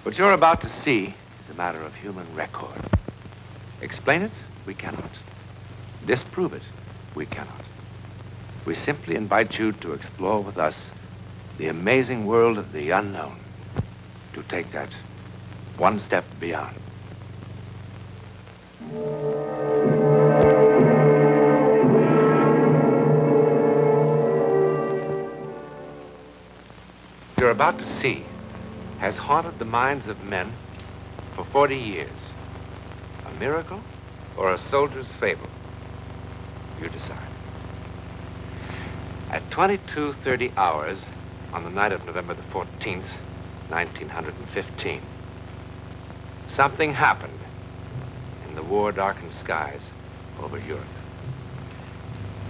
What you're about to see is a matter of human record. Explain it? We cannot. Disprove it? We cannot. We simply invite you to explore with us the amazing world of the unknown, to take that one step beyond. What you're about to see has haunted the minds of men for 40 years. A miracle or a soldier's fable? You decide. At 22:30 hours on the night of November the 14th, 1915, something happened in the war-darkened skies over Europe.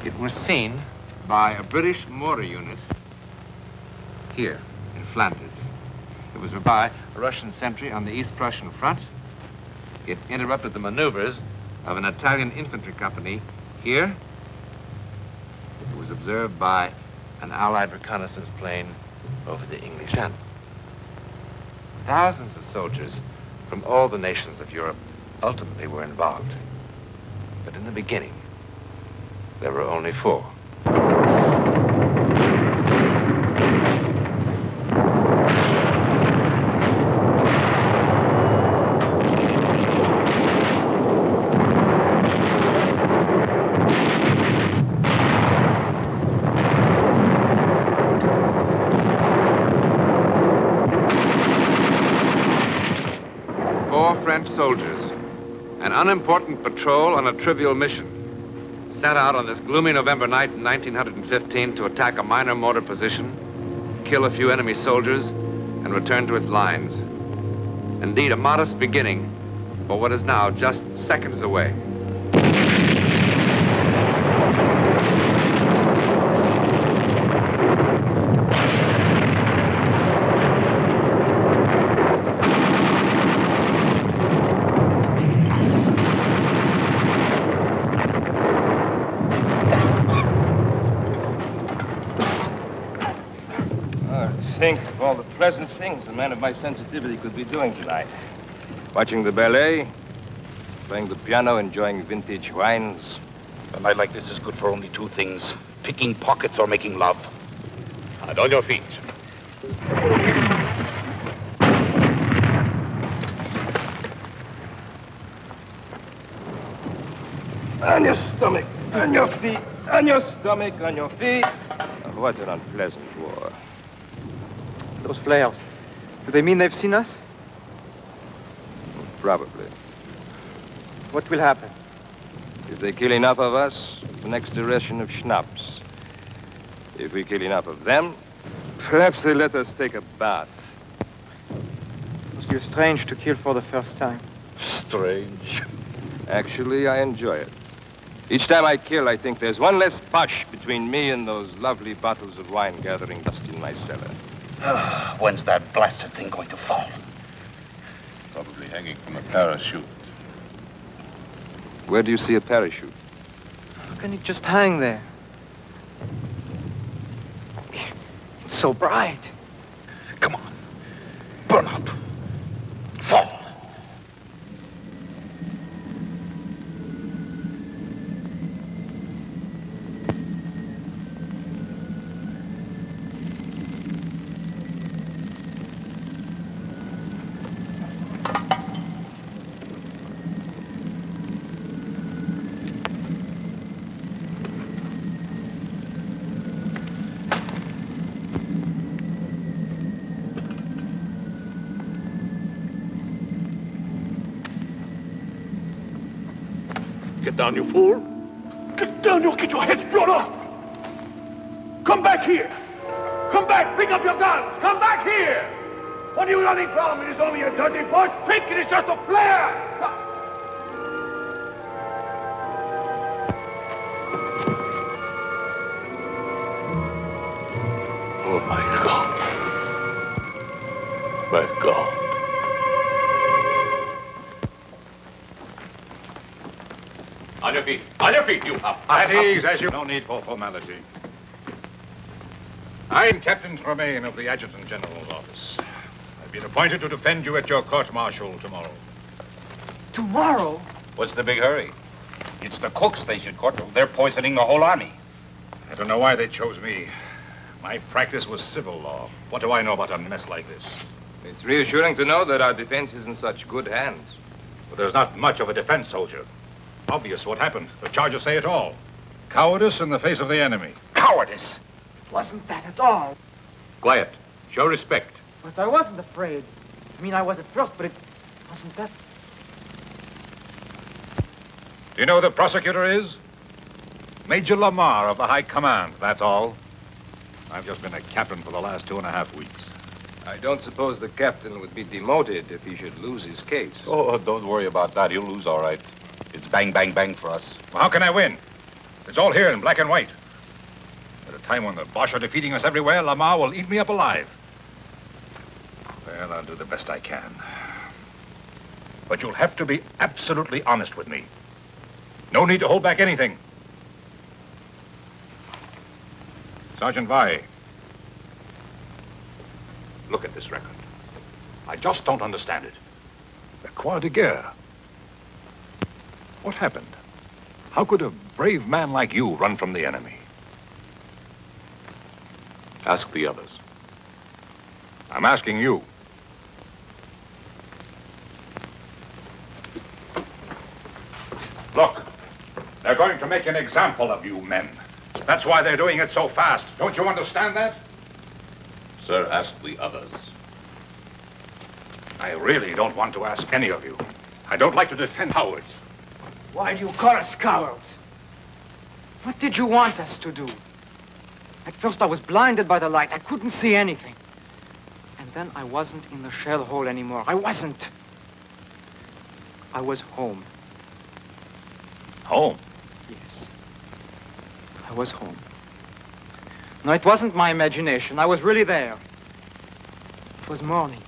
It was seen by a British mortar unit here in Flanders. It was by a Russian sentry on the East Prussian front. It interrupted the maneuvers of an Italian infantry company here. It was observed by an Allied reconnaissance plane over the English Channel. Thousands of soldiers from all the nations of Europe ultimately were involved. But in the beginning, there were only 4. 4 French soldiers, an unimportant patrol on a trivial mission, set out on this gloomy November night in 1915 to attack a minor mortar position, kill a few enemy soldiers, and return to its lines. Indeed, a modest beginning for what is now just seconds away. Think of all the pleasant things a man of my sensitivity could be doing tonight. Watching the ballet, playing the piano, enjoying vintage wines. A night like this is good for only 2 things: picking pockets or making love. And on your feet. On your stomach, on your feet, on your stomach, on your feet. Oh, what an unpleasant war. Those flares, do they mean they've seen us? Probably. What will happen? If they kill enough of us, the next ration of schnapps. If we kill enough of them, perhaps they let us take a bath. It must feel strange to kill for the first time. Strange. Actually, I enjoy it. Each time I kill, I think there's one less push between me and those lovely bottles of wine gathering dust in my cellar. When's that blasted thing going to fall? Probably hanging from a parachute. Where do you see a parachute? How can it just hang there? It's so bright. Come on. Burn up. Fall. Get down, you fool. Get down, you'll get your heads blown off. Come back here. Come back, pick up your guns. Come back here. What are you running from? It is only a dirty bush. Think it is just a flare. Oh, my God. My God. On your feet, you up. At ease, as you... No need for formality. I'm Captain Tremaine of the Adjutant General's office. I've been appointed to defend you at your court-martial tomorrow. Tomorrow? What's the big hurry? It's the cooks they should court. They're poisoning the whole army. I don't know why they chose me. My practice was civil law. What do I know about a mess like this? It's reassuring to know that our defense is in such good hands. But there's not much of a defense, soldier. Obvious what happened. The charges say it all. Cowardice in the face of the enemy. Cowardice! It wasn't that at all. Quiet. Show respect. But I wasn't afraid. I mean, I was at first, but it wasn't that. Do you know who the prosecutor is? Major Lamar of the High Command, that's all. I've just been a captain for the last 2.5 weeks. I don't suppose the captain would be demoted if he should lose his case. Oh, don't worry about that. He'll lose all right. It's bang, bang, bang for us. Well, how can I win? It's all here in black and white. At a time when the Boche are defeating us everywhere, Lamar will eat me up alive. Well, I'll do the best I can. But you'll have to be absolutely honest with me. No need to hold back anything. Sergeant Vai, look at this record. I just don't understand it. The Croix de Guerre. What happened? How could a brave man like you run from the enemy? Ask the others. I'm asking you. Look, they're going to make an example of you men. That's why they're doing it so fast. Don't you understand that? Sir, ask the others. I really don't want to ask any of you. I don't like to defend cowards. Why do you call us cowards? What did you want us to do? At first I was blinded by the light. I couldn't see anything. And then I wasn't in the shell hole anymore. I wasn't. I was home. Home? Yes. I was home. No, it wasn't my imagination. I was really there. It was morning.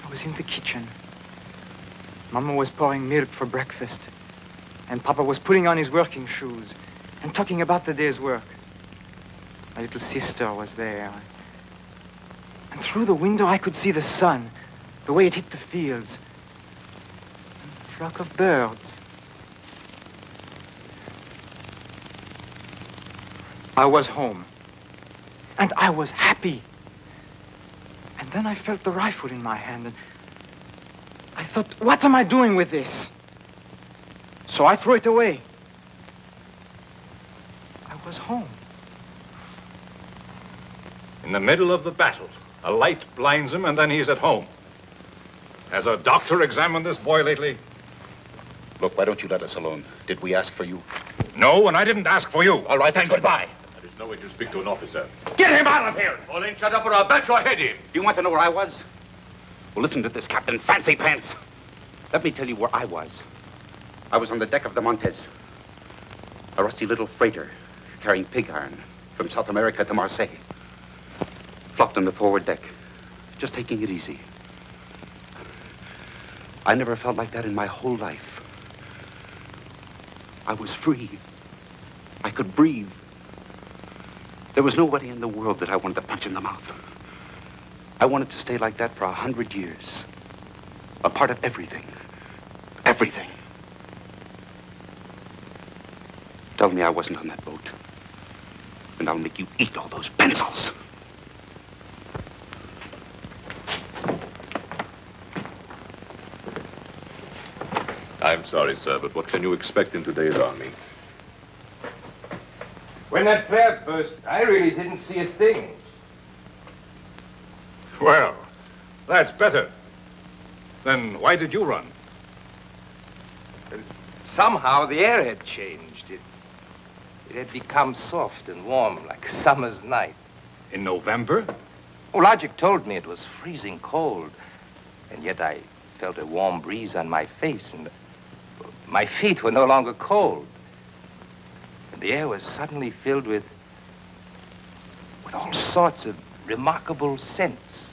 I was in the kitchen. Mama was pouring milk for breakfast. And Papa was putting on his working shoes and talking about the day's work. My little sister was there. And through the window I could see the sun, the way it hit the fields. And a flock of birds. I was home. And I was happy. And then I felt the rifle in my hand, and I thought, what am I doing with this? So I threw it away. I was home. In the middle of the battle, a light blinds him, and then he's at home. Has a doctor examined this boy lately? Look, why don't you let us alone? Did we ask for you? No, and I didn't ask for you. All right, then, goodbye. That is no way to speak to an officer. Get him out of here! Pauline, shut up or I'll bat your head in. Do you want to know where I was? Well, listen to this, Captain Fancy Pants. Let me tell you where I was. I was on the deck of the Montez. A rusty little freighter carrying pig iron from South America to Marseille. Flopped on the forward deck, just taking it easy. I never felt like that in my whole life. I was free. I could breathe. There was nobody in the world that I wanted to punch in the mouth. I wanted to stay like that for 100 years. A part of everything. Everything. Tell me I wasn't on that boat. And I'll make you eat all those pencils. I'm sorry, sir, but what can you expect in today's army? When that flare burst, I really didn't see a thing. Well, that's better. Then why did you run? Somehow the air had changed. It had become soft and warm like summer's night. In November? Oh, logic told me it was freezing cold. And yet I felt a warm breeze on my face, and my feet were no longer cold. And the air was suddenly filled with all sorts of remarkable scents.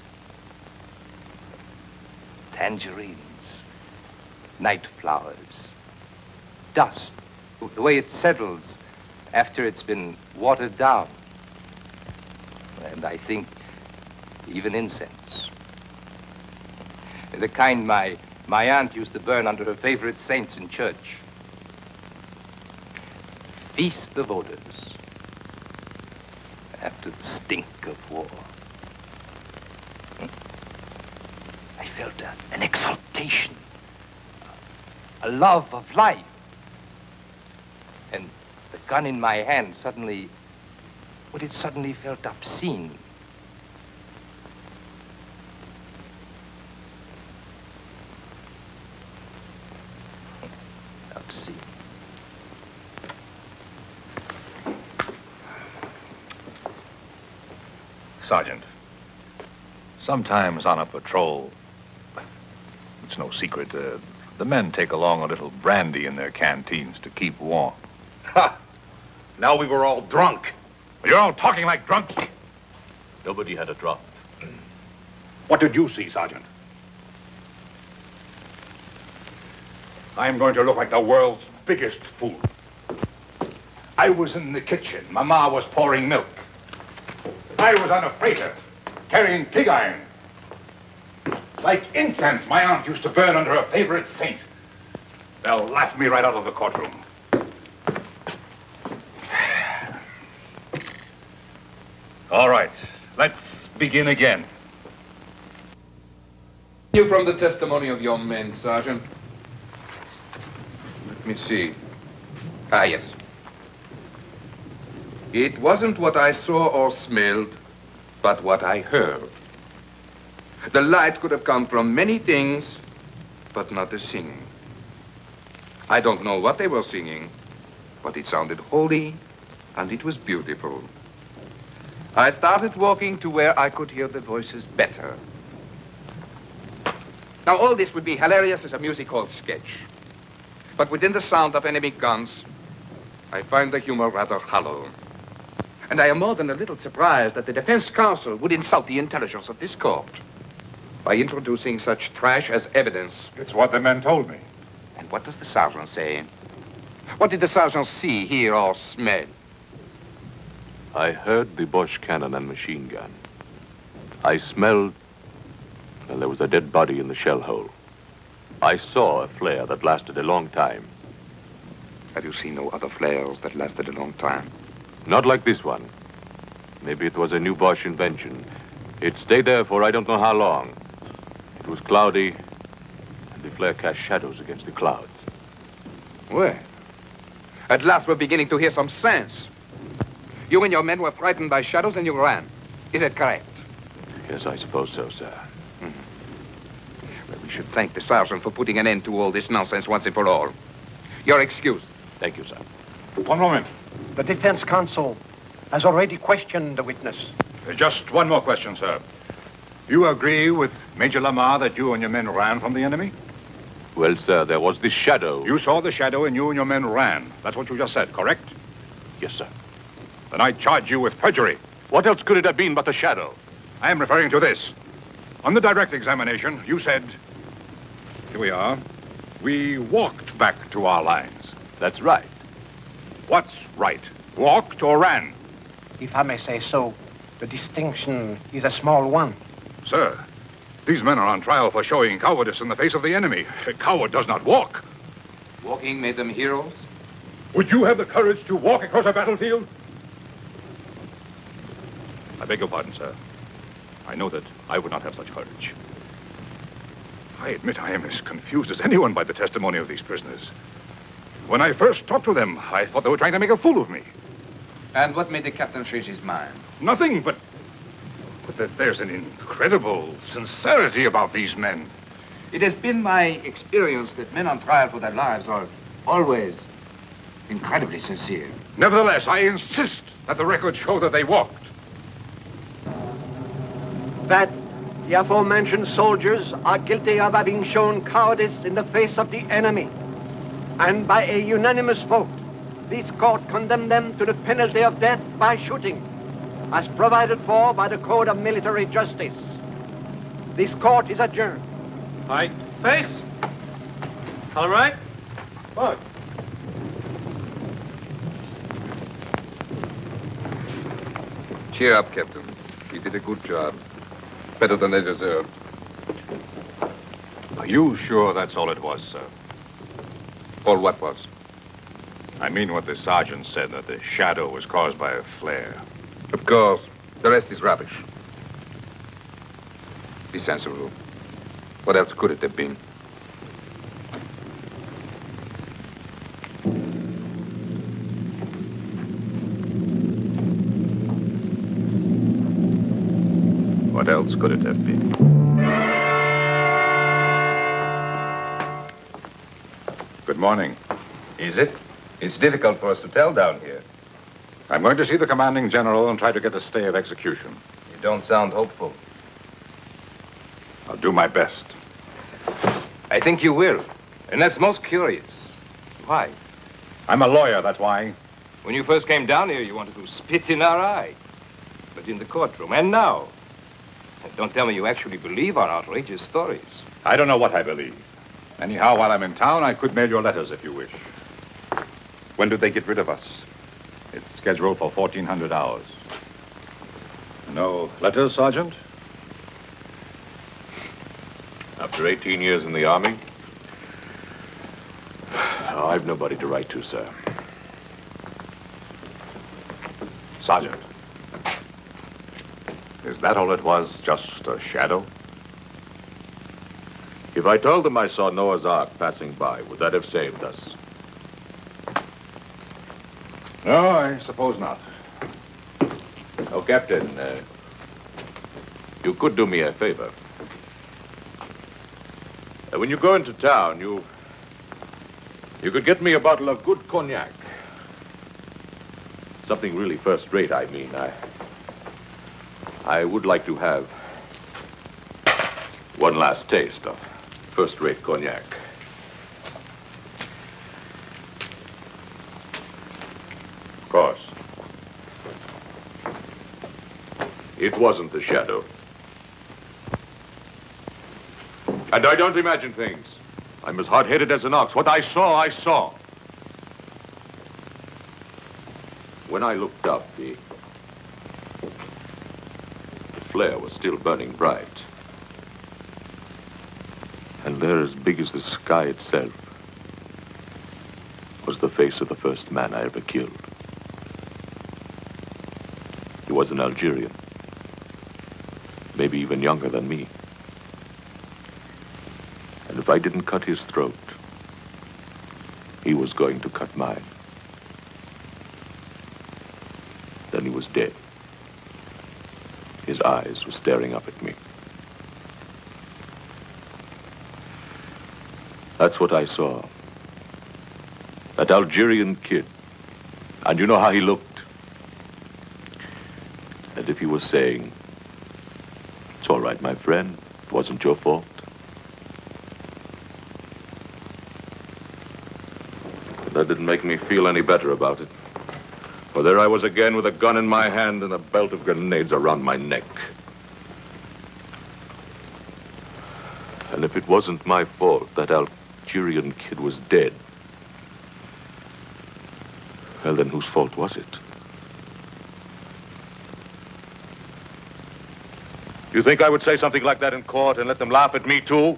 Tangerines, night flowers, dust, the way it settles after it's been watered down. And I think even incense. The kind my aunt used to burn under her favorite saints in church. Feast of odors after the stink of war. I felt an exaltation, a love of life. And the gun in my hand suddenly felt obscene. Obscene. Sergeant, sometimes on a patrol, it's no secret, the men take along a little brandy in their canteens to keep warm. Ha! Now we were all drunk. You're all talking like drunks. Nobody had a drop. What did you see, Sergeant? I'm going to look like the world's biggest fool. I was in the kitchen. Mama was pouring milk. I was on a freighter, carrying pig iron. Like incense my aunt used to burn under her favorite saint. They'll laugh me right out of the courtroom. All right, let's begin again. You from the testimony of your men, Sergeant. Let me see. Ah, yes. It wasn't what I saw or smelled, but what I heard. The light could have come from many things, but not the singing. I don't know what they were singing, but it sounded holy, and it was beautiful. I started walking to where I could hear the voices better. Now, all this would be hilarious as a music hall sketch. But within the sound of enemy guns, I find the humor rather hollow. And I am more than a little surprised that the defense counsel would insult the intelligence of this court by introducing such trash as evidence. It's what the men told me. And what does the sergeant say? What did the sergeant see, hear, or smell? I heard the Bosch cannon and machine gun. I smelled, well, there was a dead body in the shell hole. I saw a flare that lasted a long time. Have you seen no other flares that lasted a long time? Not like this one. Maybe it was a new Bosch invention. It stayed there for I don't know how long. It was cloudy, and the flare cast shadows against the clouds. Well, at last we're beginning to hear some sense. You and your men were frightened by shadows and you ran. Is it correct? Yes, I suppose so, sir. Well, we should thank the sergeant for putting an end to all this nonsense once and for all. You're excused. Thank you, sir. One moment. The defense counsel has already questioned the witness. Just one more question, sir. You agree with Major Lamar that you and your men ran from the enemy? Well, sir, there was this shadow. You saw the shadow and you and your men ran. That's what you just said, correct? Yes, sir. Then I charge you with perjury. What else could it have been but a shadow? I am referring to this. On the direct examination, you said, here we are, we walked back to our lines. That's right. What's right? Walked or ran? If I may say so, the distinction is a small one. Sir, these men are on trial for showing cowardice in the face of the enemy. A coward does not walk. Walking made them heroes? Would you have the courage to walk across a battlefield? I beg your pardon, sir. I know that I would not have such courage. I admit I am as confused as anyone by the testimony of these prisoners. When I first talked to them, I thought they were trying to make a fool of me. And what made the captain change his mind? Nothing, but that there's an incredible sincerity about these men. It has been my experience that men on trial for their lives are always incredibly sincere. Nevertheless, I insist that the records show that they walked. That the aforementioned soldiers are guilty of having shown cowardice in the face of the enemy. And by a unanimous vote, this court condemned them to the penalty of death by shooting, as provided for by the Code of Military Justice. This court is adjourned. Right. Face. All right. Look. Cheer up, Captain. We did a good job. better than they deserved. Are you sure that's all it was, sir? All what was? I mean what the sergeant said, that the shadow was caused by a flare. Of course. The rest is rubbish. Be sensible. What else could it have been? What else could it have been? Good morning. Is it? It's difficult for us to tell down here. I'm going to see the commanding general and try to get a stay of execution. You don't sound hopeful. I'll do my best. I think you will. And that's most curious. Why? I'm a lawyer, that's why. When you first came down here, you wanted to spit in our eye. But in the courtroom, and now. And don't tell me you actually believe our outrageous stories. I don't know what I believe. Anyhow, while I'm in town, I could mail your letters if you wish. When do they get rid of us? It's scheduled for 1400 hours. No letters, Sergeant? After 18 years in the Army, I've nobody to write to, sir. Sergeant. Is that all it was? Just a shadow? If I told them I saw Noah's Ark passing by, would that have saved us? No, I suppose not. Oh, Captain, you could do me a favor. When you go into town, you could get me a bottle of good cognac. Something really first-rate, I mean. I would like to have one last taste of first-rate cognac. Of course. It wasn't the shadow. And I don't imagine things. I'm as hard-headed as an ox. What I saw, I saw. When I looked up, the flare was still burning bright. And there, as big as the sky itself, was the face of the first man I ever killed. He was an Algerian, maybe even younger than me. And if I didn't cut his throat, he was going to cut mine. Then he was dead. His eyes were staring up at me. That's what I saw. That Algerian kid. And you know how he looked? And if he was saying, "It's all right, my friend. It wasn't your fault." That didn't make me feel any better about it. For there I was again with a gun in my hand and a belt of grenades around my neck. And if it wasn't my fault that Algerian kid was dead, well, then whose fault was it? You think I would say something like that in court and let them laugh at me, too?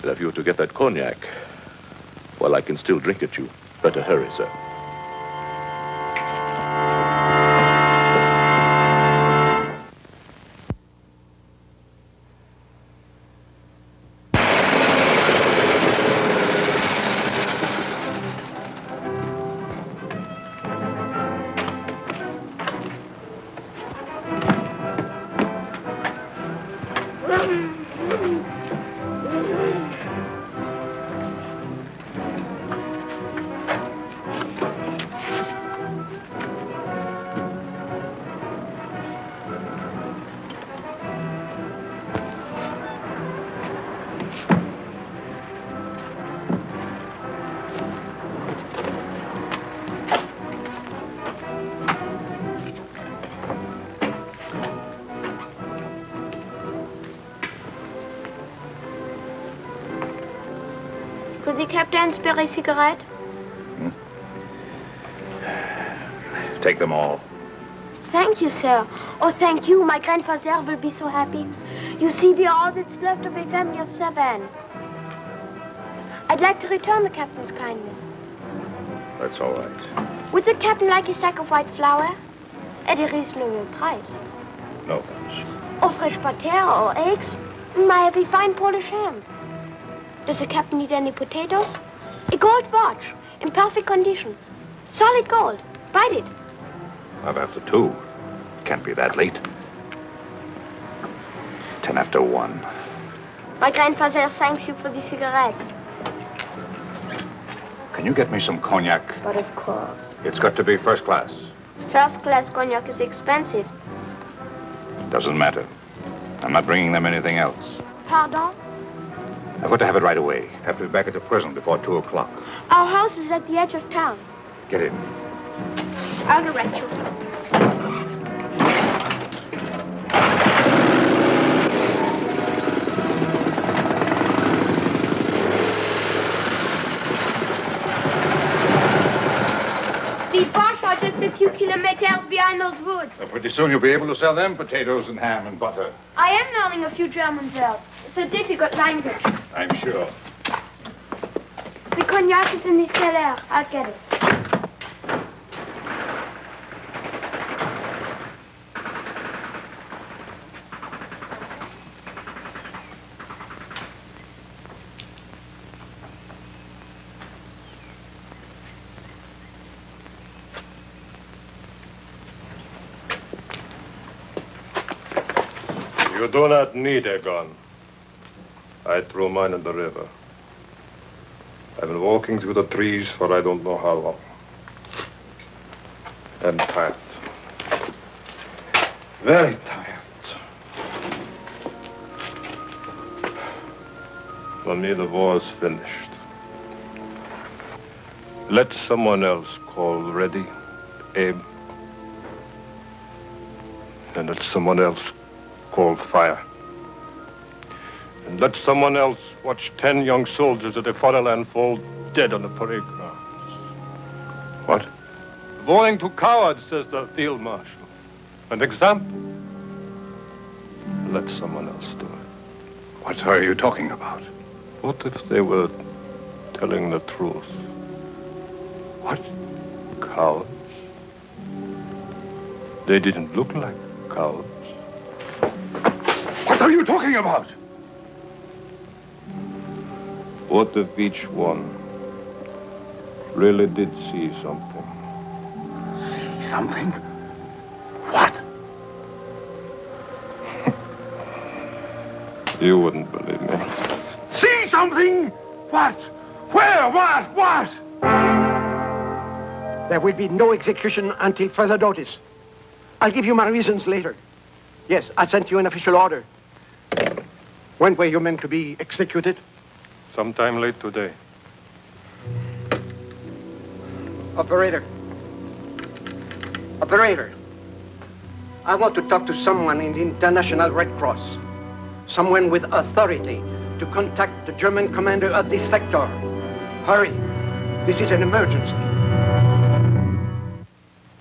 But if you were to get that cognac, well, I can still drink it, you. Better hurry, sir. Could the captain spare a cigarette? Take them all. thank you, sir. Oh, thank you. My grandfather will be so happy. You see, we are all that's left of a family of 7. I'd like to return the captain's kindness. That's all right. Would the captain like a sack of white flour? At a reasonable price. No, thanks. Or fresh butter or eggs? I have a fine Polish ham. Does the captain need any potatoes? A gold watch, in perfect condition. Solid gold. Bite it. Not after 2. Can't be that late. 10 after 1. My grandfather thanks you for the cigarettes. Can you get me some cognac? But of course. It's got to be first class. First class cognac is expensive. Doesn't matter. I'm not bringing them anything else. Pardon? I've got to have it right away. Have to be back at the prison before 2 o'clock. Our house is at the edge of town. Get in. I'll direct you. The Bosch are just a few kilometers behind those woods. So pretty soon you'll be able to sell them potatoes and ham and butter. I am learning a few German words. It's a difficult language. I'm sure. The cognac is in the cellar. I'll get it. You do not need a gun. I threw mine in the river. I've been walking through the trees for I don't know how long. I'm tired. Very tired. For me, the war's finished. Let someone else call Reddy, Abe, and let someone else call fire. And let someone else watch 10 young soldiers of the fatherland fall dead on the parade grounds. What? Warning to cowards, says the field marshal. An example. Let someone else do it. What are you talking about? What if they were telling the truth? What? Cowards. They didn't look like cowards. What are you talking about? What if each one really did see something? See something? What? You wouldn't believe me. See something? What? Where? What? There will be no execution until further notice. I'll give you my reasons later. Yes, I sent you an official order. When were you meant to be executed? Sometime late today. Operator. Operator. I want to talk to someone in the International Red Cross. Someone with authority to contact the German commander of this sector. Hurry. This is an emergency.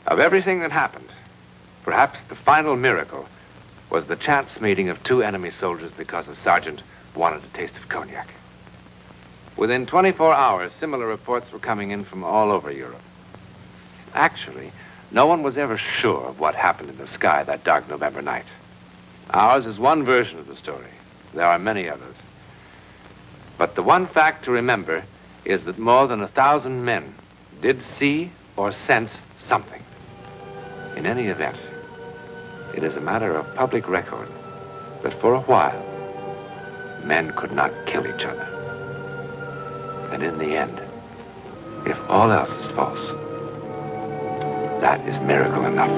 Of everything that happened, perhaps the final miracle was the chance meeting of 2 enemy soldiers because a sergeant wanted a taste of cognac. Within 24 hours, similar reports were coming in from all over Europe. Actually, no one was ever sure of what happened in the sky that dark November night. Ours is one version of the story. There are many others. But the one fact to remember is that more than 1,000 men did see or sense something. In any event, it is a matter of public record that for a while, men could not kill each other. And in the end, if all else is false, that is miracle enough.